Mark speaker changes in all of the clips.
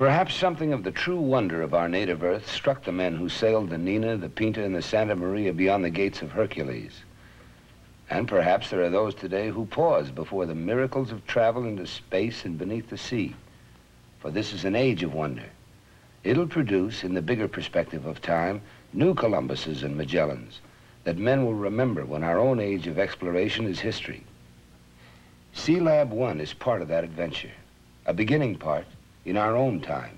Speaker 1: Perhaps something of the true wonder of our native earth struck the men who sailed the Nina, the Pinta, and the Santa Maria beyond the gates of Hercules. And perhaps there are those today who pause before the miracles of travel into space and beneath the sea. For this is an age of wonder. It'll produce, in the bigger perspective of time, new Columbuses and Magellans that men will remember when our own age of exploration is history. Sealab 1 is part of that adventure, a beginning part in our own times.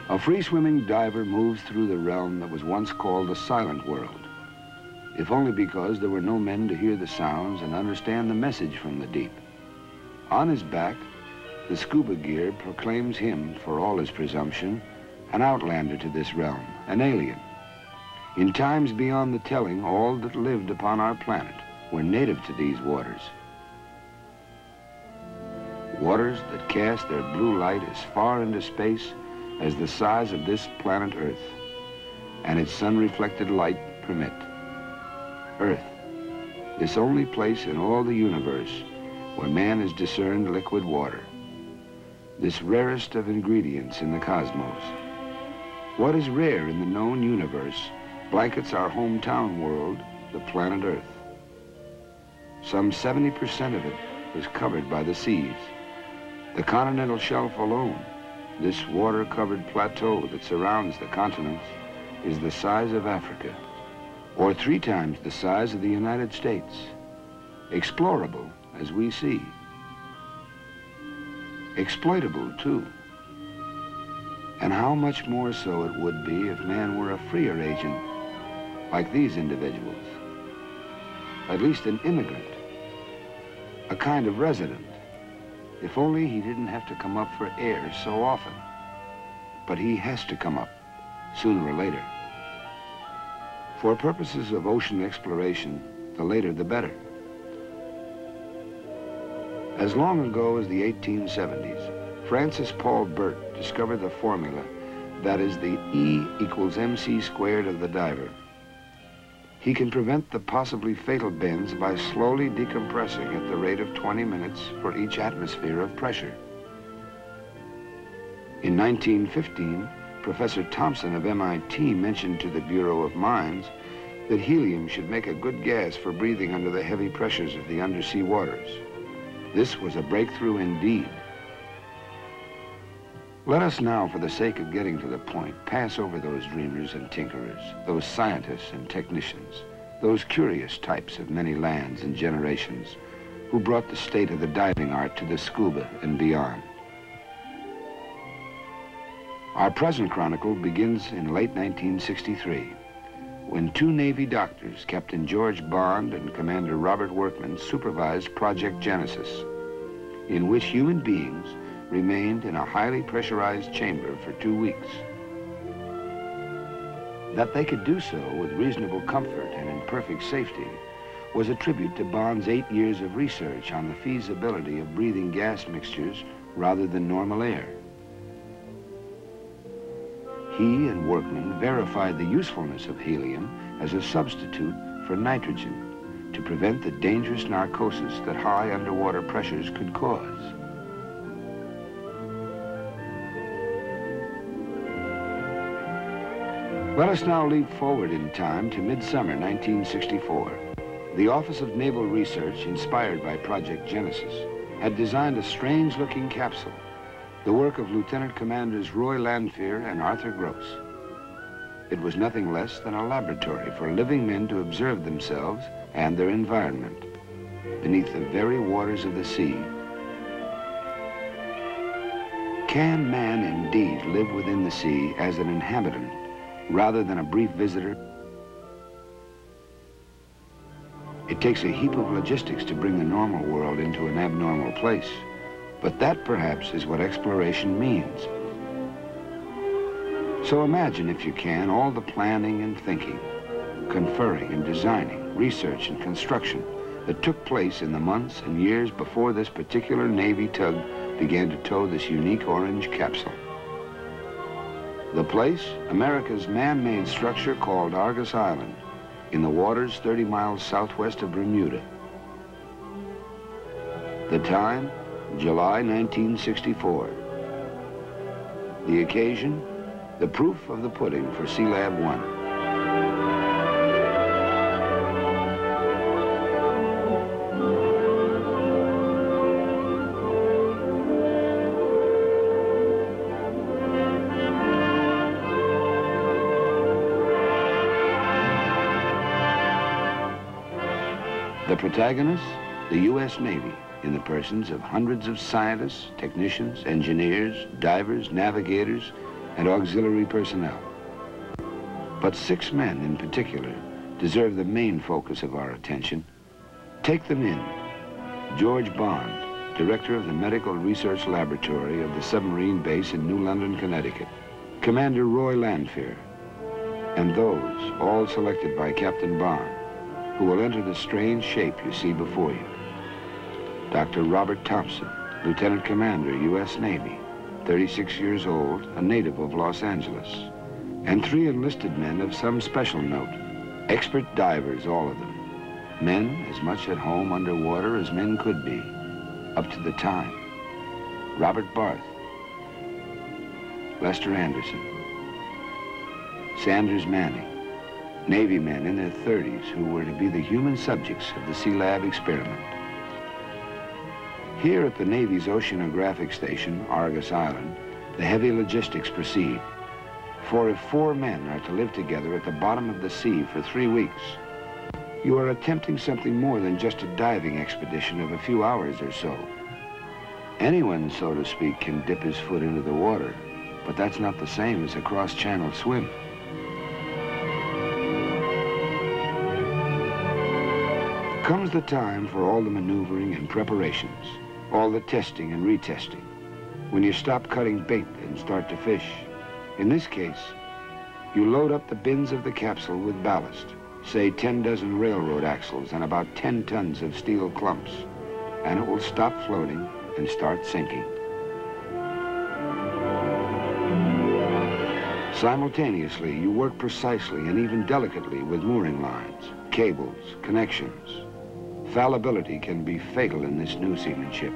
Speaker 1: A free-swimming diver moves through the realm that was once called the silent world, if only because there were no men to hear the sounds and understand the message from the deep. On his back, the scuba gear proclaims him, for all his presumption, an outlander to this realm, an alien. In times beyond the telling, all that lived upon our planet were native to these waters. Waters that cast their blue light as far into space as the size of this planet Earth and its sun-reflected light permit. Earth, this only place in all the universe where man has discerned liquid water, this rarest of ingredients in the cosmos. What is rare in the known universe blankets our hometown world, the planet Earth. Some 70% of it is covered by the seas. The continental shelf alone, this water-covered plateau that surrounds the continents, is the size of Africa, or 3 times the size of the United States, explorable as we see. Exploitable, too. And how much more so it would be if man were a freer agent, like these individuals. At least an immigrant, a kind of resident. If only he didn't have to come up for air so often. But he has to come up, sooner or later. For purposes of ocean exploration, the later the better. As long ago as the 1870s, Francis Paul Burt discovered the formula that is the E equals mc squared of the diver. He can prevent the possibly fatal bends by slowly decompressing at the rate of 20 minutes for each atmosphere of pressure. In 1915, Professor Thompson of MIT mentioned to the Bureau of Mines that helium should make a good gas for breathing under the heavy pressures of the undersea waters. This was a breakthrough indeed. Let us now, for the sake of getting to the point, pass over those dreamers and tinkerers, those scientists and technicians, those curious types of many lands and generations who brought the state of the diving art to the scuba and beyond. Our present chronicle begins in late 1963, when 2 Navy doctors, Captain George Bond and Commander Robert Workman, supervised Project Genesis, in which human beings remained in a highly pressurized chamber for 2 weeks. That they could do so with reasonable comfort and in perfect safety was a tribute to Bond's 8 years of research on the feasibility of breathing gas mixtures rather than normal air. He and Workman verified the usefulness of helium as a substitute for nitrogen to prevent the dangerous narcosis that high underwater pressures could cause. Let us now leap forward in time to midsummer 1964. The Office of Naval Research, inspired by Project Genesis, had designed a strange-looking capsule, the work of Lieutenant Commanders Roy Lanphier and Arthur Gross. It was nothing less than a laboratory for living men to observe themselves and their environment beneath the very waters of the sea. Can man indeed live within the sea as an inhabitant rather than a brief visitor. It takes a heap of logistics to bring the normal world into an abnormal place, but that perhaps is what exploration means. So imagine, if you can, all the planning and thinking, conferring and designing, research and construction that took place in the months and years before this particular Navy tug began to tow this unique orange capsule. The place, America's man-made structure called Argus Island, in the waters 30 miles southwest of Bermuda. The time, July 1964. The occasion, the proof of the pudding for Sealab 1. The protagonists, the U.S. Navy, in the persons of hundreds of scientists, technicians, engineers, divers, navigators, and auxiliary personnel. But 6 men in particular deserve the main focus of our attention. Take them in. George Bond, director of the Medical Research Laboratory of the submarine base in New London, Connecticut. Commander Roy Landfear, and those all selected by Captain Bond, who will enter the strange shape you see before you. Dr. Robert Thompson, Lieutenant Commander, U.S. Navy, 36 years old, a native of Los Angeles. And 3 enlisted men of some special note. Expert divers, all of them. Men as much at home underwater as men could be, up to the time. Robert Barth, Lester Anderson, Sanders Manning, Navy men in their 30s who were to be the human subjects of the Sealab experiment. Here at the Navy's oceanographic station, Argus Island, the heavy logistics proceed. For if 4 men are to live together at the bottom of the sea for 3 weeks, you are attempting something more than just a diving expedition of a few hours or so. Anyone, so to speak, can dip his foot into the water, but that's not the same as a cross-channel swim. Comes the time for all the maneuvering and preparations, all the testing and retesting, when you stop cutting bait and start to fish. In this case, you load up the bins of the capsule with ballast, say 10 dozen railroad axles and about 10 tons of steel clumps, and it will stop floating and start sinking. Simultaneously, you work precisely and even delicately with mooring lines, cables, connections. Fallibility can be fatal in this new seamanship.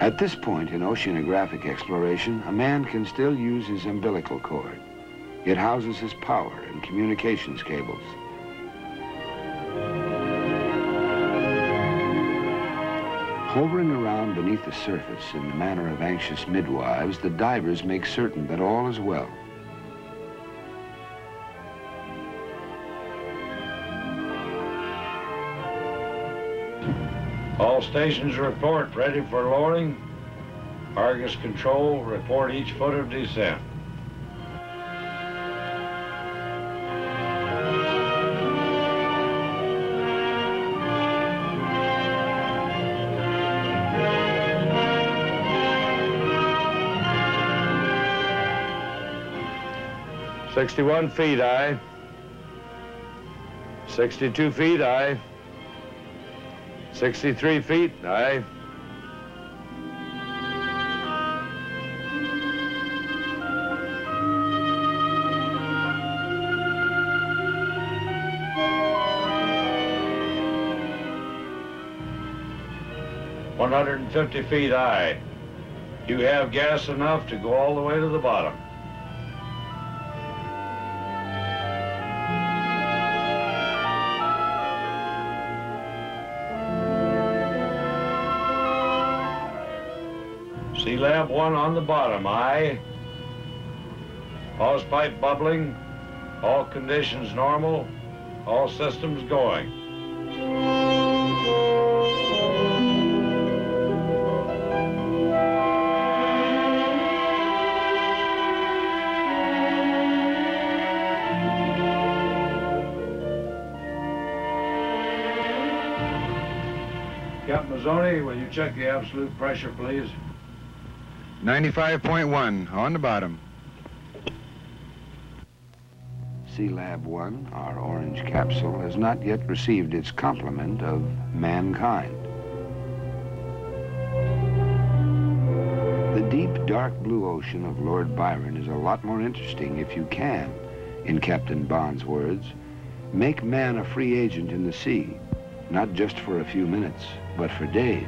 Speaker 1: At this point in oceanographic exploration, a man can still use his umbilical cord. It houses his power and communications cables. Hovering around beneath the surface in the manner of anxious midwives, the divers make certain that all is well.
Speaker 2: All stations report ready for lowering. Argus Control, report each foot of descent. "61 feet, aye. 62 feet, aye. 63 feet, aye. "150 feet, aye. You have gas enough to go all the way to the bottom." Sealab 1 on the bottom, aye. Hose pipe bubbling, all conditions normal, all systems going. Captain Mazzoni, will you check the absolute pressure, please?
Speaker 3: 95.1 on the bottom.
Speaker 1: Sealab 1, our orange capsule, has not yet received its complement of mankind. The deep, dark blue ocean of Lord Byron is a lot more interesting if you can, in Captain Bond's words, make man a free agent in the sea, not just for a few minutes, but for days.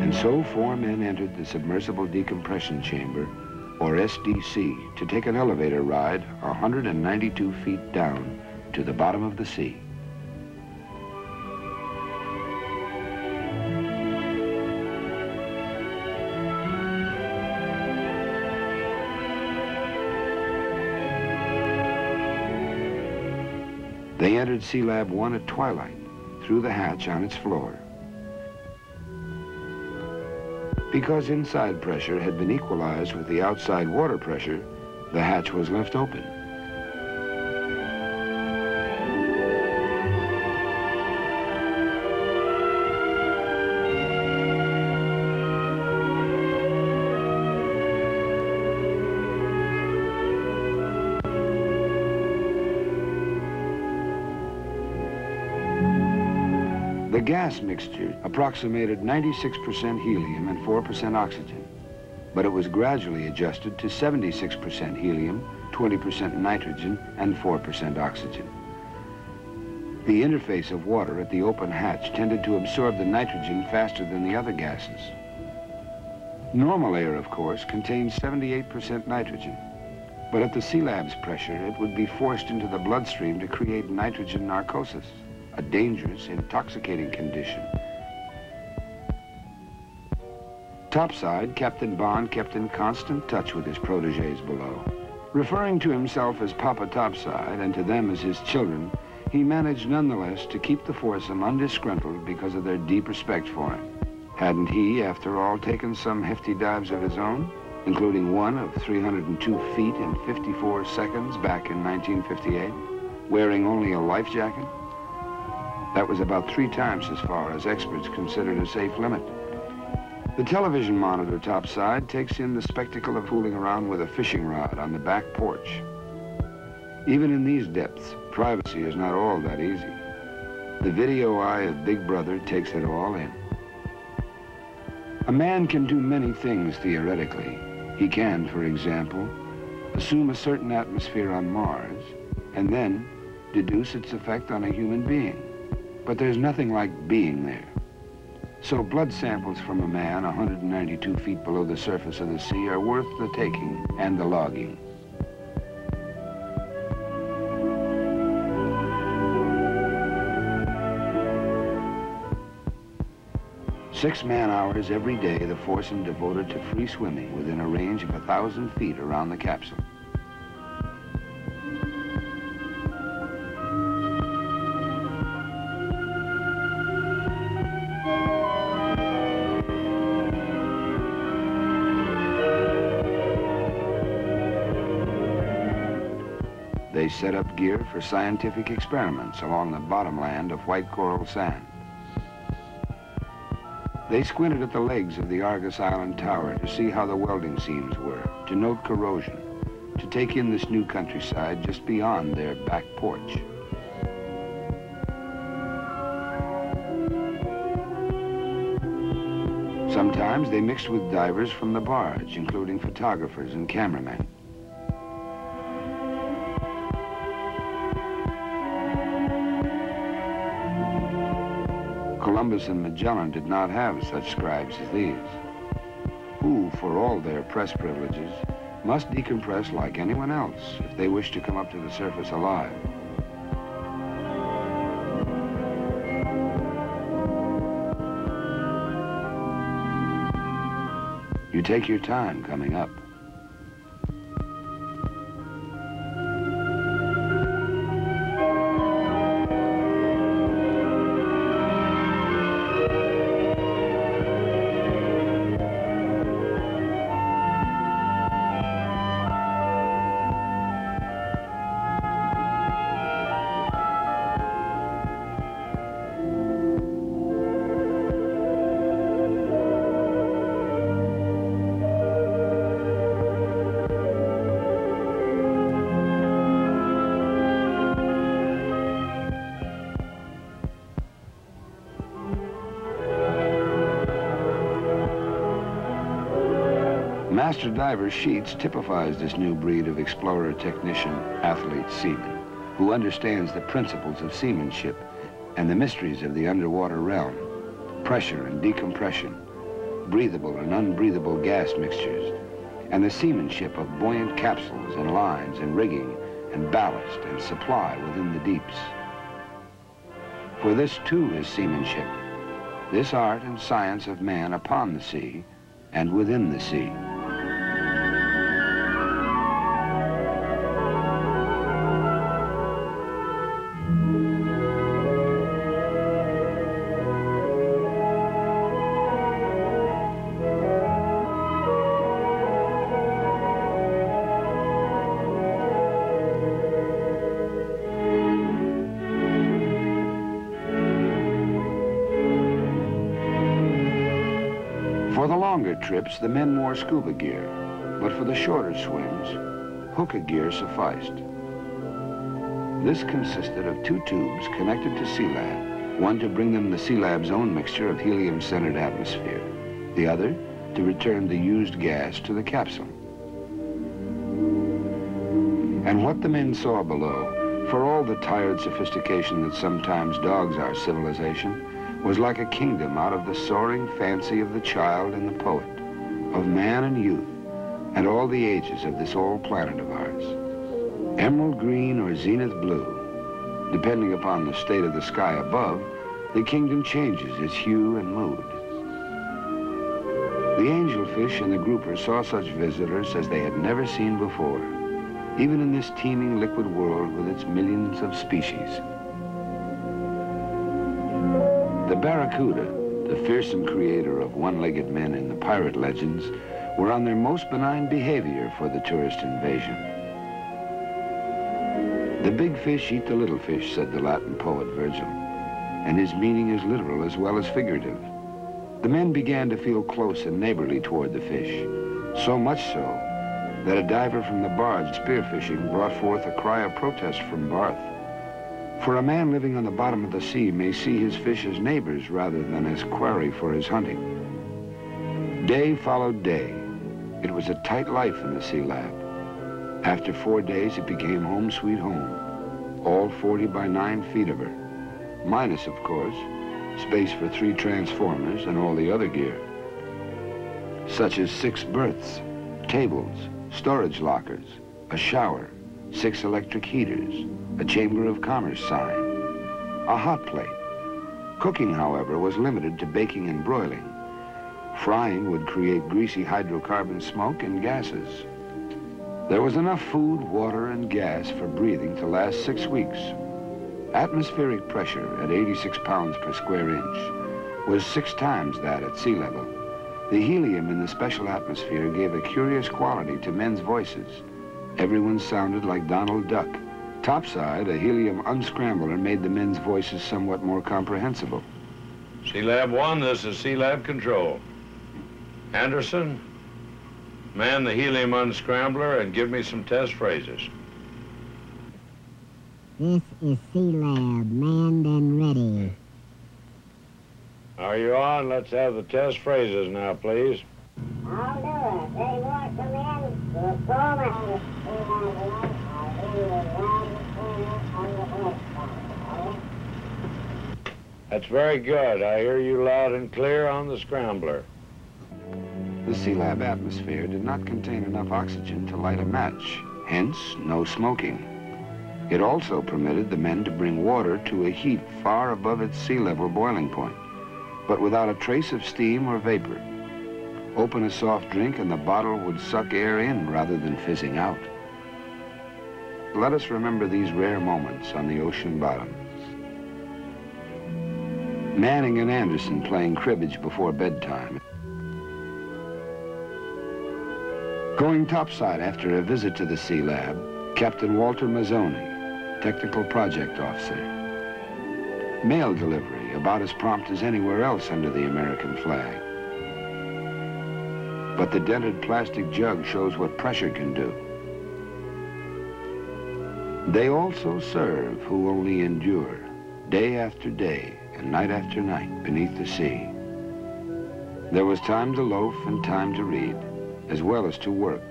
Speaker 1: And so 4 men entered the submersible decompression chamber, or SDC, to take an elevator ride 192 feet down to the bottom of the sea. They entered Sealab 1 at twilight, through the hatch on its floor. Because inside pressure had been equalized with the outside water pressure, the hatch was left open. The gas mixture approximated 96% helium and 4% oxygen, but it was gradually adjusted to 76% helium, 20% nitrogen, and 4% oxygen. The interface of water at the open hatch tended to absorb the nitrogen faster than the other gases. Normal air, of course, contains 78% nitrogen, but at the Sealab's pressure, it would be forced into the bloodstream to create nitrogen narcosis, a dangerous, intoxicating condition. Topside, Captain Bond kept in constant touch with his protégés below. Referring to himself as Papa Topside and to them as his children, he managed nonetheless to keep the foursome undisgruntled because of their deep respect for him. Hadn't he, after all, taken some hefty dives of his own, including one of 302 feet in 54 seconds back in 1958, wearing only a life jacket? That was about 3 times as far as experts considered a safe limit. The television monitor topside takes in the spectacle of fooling around with a fishing rod on the back porch. Even in these depths, privacy is not all that easy. The video eye of Big Brother takes it all in. A man can do many things theoretically. He can, for example, assume a certain atmosphere on Mars and then deduce its effect on a human being. But there's nothing like being there. So blood samples from a man 192 feet below the surface of the sea are worth the taking and the logging. Six man-hours every day the foursome devoted to free swimming within a range of 1,000 feet around the capsule. They set up gear for scientific experiments along the bottomland of white coral sand. They squinted at the legs of the Argus Island Tower to see how the welding seams were, to note corrosion, to take in this new countryside just beyond their back porch. Sometimes they mixed with divers from the barge, including photographers and cameramen. Columbus and Magellan did not have such scribes as these, who, for all their press privileges, must decompress like anyone else if they wish to come up to the surface alive. You take your time coming up. Master Diver Sheets typifies this new breed of explorer, technician, athlete, seaman, who understands the principles of seamanship and the mysteries of the underwater realm, pressure and decompression, breathable and unbreathable gas mixtures, and the seamanship of buoyant capsules and lines and rigging and ballast and supply within the deeps. For this too is seamanship, this art and science of man upon the sea and within the sea. For the longer trips, the men wore scuba gear, but for the shorter swims, hookah gear sufficed. This consisted of 2 tubes connected to Sealab, one to bring them the Sealab's own mixture of helium-centered atmosphere, the other to return the used gas to the capsule. And what the men saw below, for all the tired sophistication that sometimes dogs our civilization, was like a kingdom out of the soaring fancy of the child and the poet, of man and youth, and all the ages of this old planet of ours. Emerald green or zenith blue, depending upon the state of the sky above, the kingdom changes its hue and mood. The angelfish and the grouper saw such visitors as they had never seen before, even in this teeming liquid world with its millions of species. The barracuda, the fearsome creator of one-legged men in the pirate legends, were on their most benign behavior for the tourist invasion. The big fish eat the little fish, said the Latin poet Virgil, and his meaning is literal as well as figurative. The men began to feel close and neighborly toward the fish, so much so that a diver from the barge spearfishing brought forth a cry of protest from Barth. For a man living on the bottom of the sea may see his fish as neighbors rather than as quarry for his hunting. Day followed day. It was a tight life in the Sealab. After 4 days, it became home sweet home. All 40 by 9 feet of her. Minus, of course, space for 3 transformers and all the other gear, such as 6 berths, tables, storage lockers, a shower, 6 electric heaters, a Chamber of Commerce sign, a hot plate. Cooking, however, was limited to baking and broiling. Frying would create greasy hydrocarbon smoke and gases. There was enough food, water, and gas for breathing to last 6 weeks. Atmospheric pressure at 86 pounds per square inch was 6 times that at sea level. The helium in the special atmosphere gave a curious quality to men's voices. Everyone sounded like Donald Duck. Topside, a helium unscrambler made the men's voices somewhat more comprehensible.
Speaker 2: Sealab 1, this is Sealab Control. Anderson, man the helium unscrambler and give me some test phrases.
Speaker 3: This is Sealab, manned and ready.
Speaker 2: Are you on? Let's have the test phrases now, please.
Speaker 3: I'll do it. They want the men to forward.
Speaker 2: That's very good. I hear you loud and clear on the scrambler.
Speaker 1: The Sealab atmosphere did not contain enough oxygen to light a match, hence no smoking. It also permitted the men to bring water to a heat far above its sea level boiling point, but without a trace of steam or vapor. Open a soft drink and the bottle would suck air in rather than fizzing out. Let us remember these rare moments on the ocean bottom. Manning and Anderson playing cribbage before bedtime. Going topside after a visit to the Sealab, Captain Walter Mazzoni, Technical Project Officer. Mail delivery, about as prompt as anywhere else under the American flag. But the dented plastic jug shows what pressure can do. They also serve who only endure, day after day and night after night beneath the sea. There was time to loaf and time to read, as well as to work.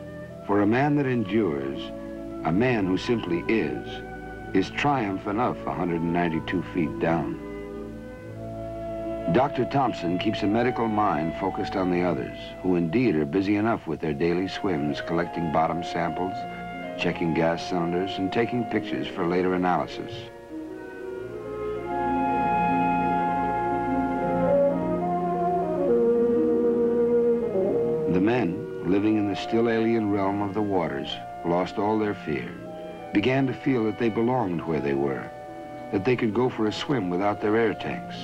Speaker 1: For a man that endures, a man who simply is triumph enough 192 feet down. Dr. Thompson keeps a medical mind focused on the others, who indeed are busy enough with their daily swims, collecting bottom samples, checking gas cylinders, and taking pictures for later analysis. The men, living in the still alien realm of the waters, lost all their fear, began to feel that they belonged where they were, that they could go for a swim without their air tanks.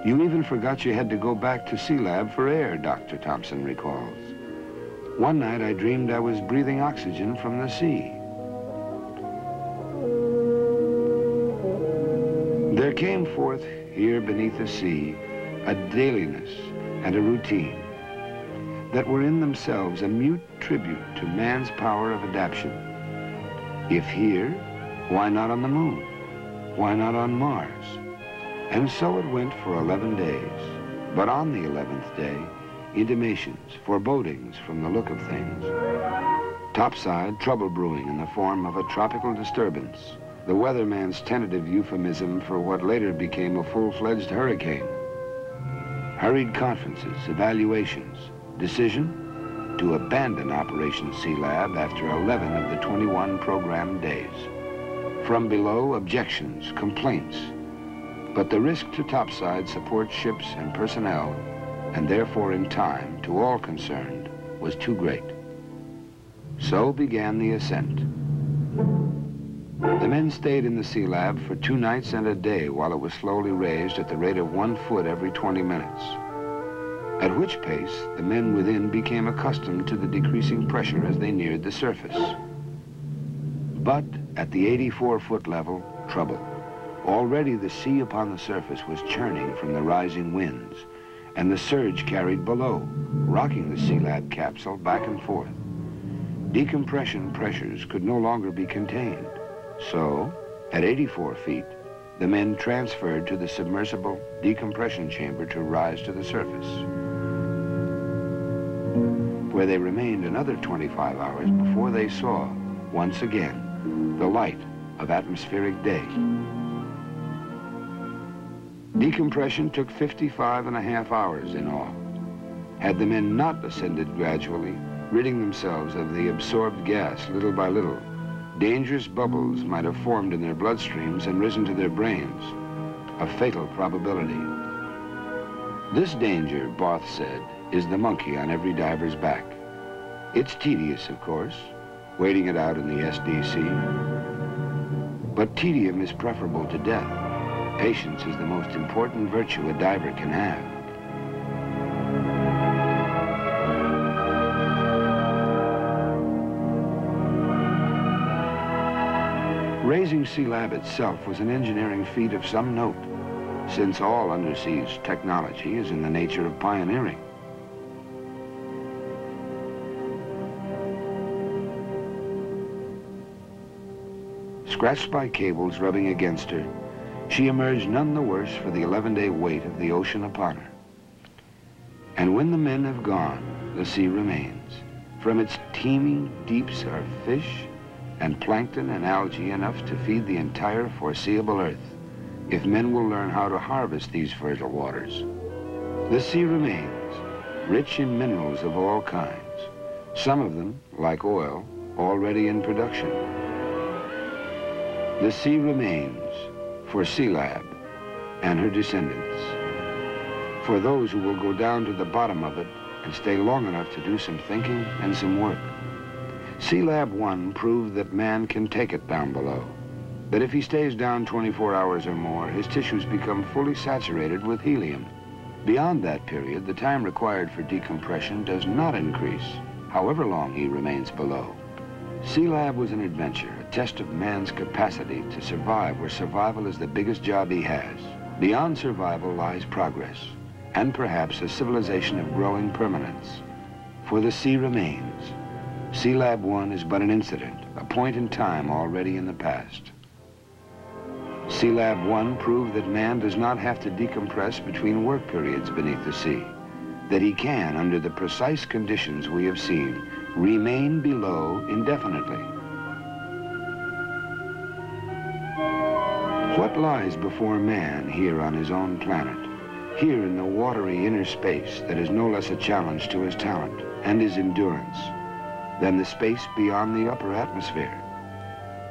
Speaker 1: You even forgot you had to go back to Sealab for air, Dr. Thompson recalls. One night I dreamed I was breathing oxygen from the sea. There came forth here beneath the sea a dailiness and a routine that were in themselves a mute tribute to man's power of adaptation. If here, why not on the moon? Why not on Mars? And so it went for 11 days. But on the 11th day, intimations, forebodings from the look of things. Topside, trouble brewing in the form of a tropical disturbance, the weatherman's tentative euphemism for what later became a full-fledged hurricane. Hurried conferences, evaluations, decision to abandon Operation Sealab after 11 of the 21 programmed days. From below, objections, complaints. But the risk to topside support ships and personnel, and therefore in time, to all concerned, was too great. So began the ascent. The men stayed in the Sealab for 2 nights and a day while it was slowly raised at the rate of 1 foot every 20 minutes. At which pace, the men within became accustomed to the decreasing pressure as they neared the surface. But at the 84-foot level, trouble. Already the sea upon the surface was churning from the rising winds, and the surge carried below, rocking the Sealab capsule back and forth. Decompression pressures could no longer be contained. So, at 84 feet, the men transferred to the submersible decompression chamber to rise to the surface, where they remained another 25 hours before they saw, once again, the light of atmospheric day. Decompression took 55.5 hours in all. Had the men not ascended gradually, ridding themselves of the absorbed gas little by little, dangerous bubbles might have formed in their bloodstreams and risen to their brains, a fatal probability. This danger, Both said, is the monkey on every diver's back. It's tedious, of course, waiting it out in the SDC, but tedium is preferable to death. Patience is the most important virtue a diver can have. Raising Sealab itself was an engineering feat of some note, since all underseas technology is in the nature of pioneering. Scratched by cables rubbing against her, she emerged none the worse for the 11-day weight of the ocean upon her. And when the men have gone, the sea remains. From its teeming deeps are fish and plankton and algae enough to feed the entire foreseeable Earth, if men will learn how to harvest these fertile waters. The sea remains, rich in minerals of all kinds, some of them, like oil, already in production. The sea remains for Sealab and her descendants, for those who will go down to the bottom of it and stay long enough to do some thinking and some work. Sealab 1 proved that man can take it down below, that if he stays down 24 hours or more, his tissues become fully saturated with helium. Beyond that period, the time required for decompression does not increase, however long he remains below. Sealab was an adventure, a test of man's capacity to survive where survival is the biggest job he has. Beyond survival lies progress, and perhaps a civilization of growing permanence. For the sea remains. Sealab 1 is but an incident, a point in time already in the past. Sealab 1 proved that man does not have to decompress between work periods beneath the sea. that he can, under the precise conditions we have seen, remain below indefinitely. What lies before man here on his own planet, here in the watery inner space that is no less a challenge to his talent and his endurance than the space beyond the upper atmosphere?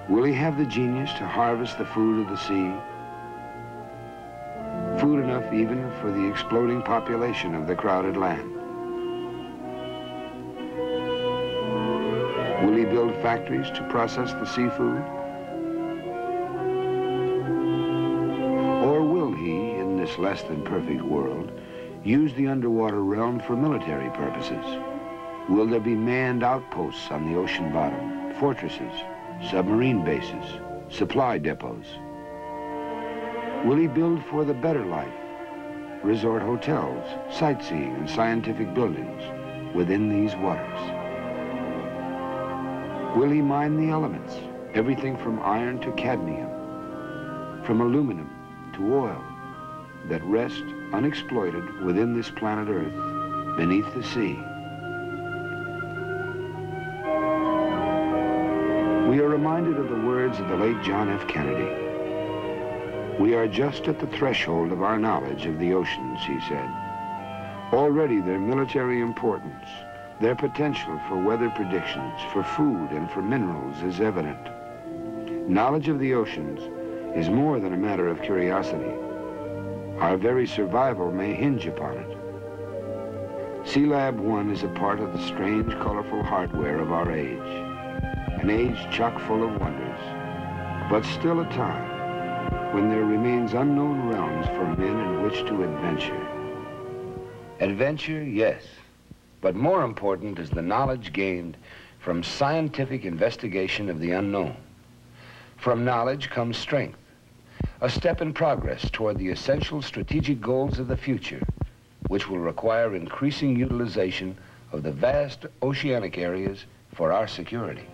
Speaker 1: Will he have the genius to harvest the food of the sea? Food enough even for the exploding population of the crowded land. Will he build factories to process the seafood? Or will he, in this less than perfect world, use the underwater realm for military purposes? Will there be manned outposts on the ocean bottom, fortresses, submarine bases, supply depots? Will he build for the better life, resort hotels, sightseeing, and scientific buildings within these waters? Will he mine the elements, everything from iron to cadmium, from aluminum to oil, that rest unexploited within this planet Earth, beneath the sea? We are reminded of the words of the late John F. Kennedy. "We are just at the threshold of our knowledge of the oceans," he said. Already their military importance, their potential for weather predictions, for food and for minerals is evident. Knowledge of the oceans is more than a matter of curiosity. Our very survival may hinge upon it. Sealab 1 is a part of the strange, colorful hardware of our age. An age chock full of wonders, but still a time when there remains unknown realms for men in which to adventure. Adventure, yes, but more important is the knowledge gained from scientific investigation of the unknown. From knowledge comes strength, a step in progress toward the essential strategic goals of the future, which will require increasing utilization of the vast oceanic areas for our security.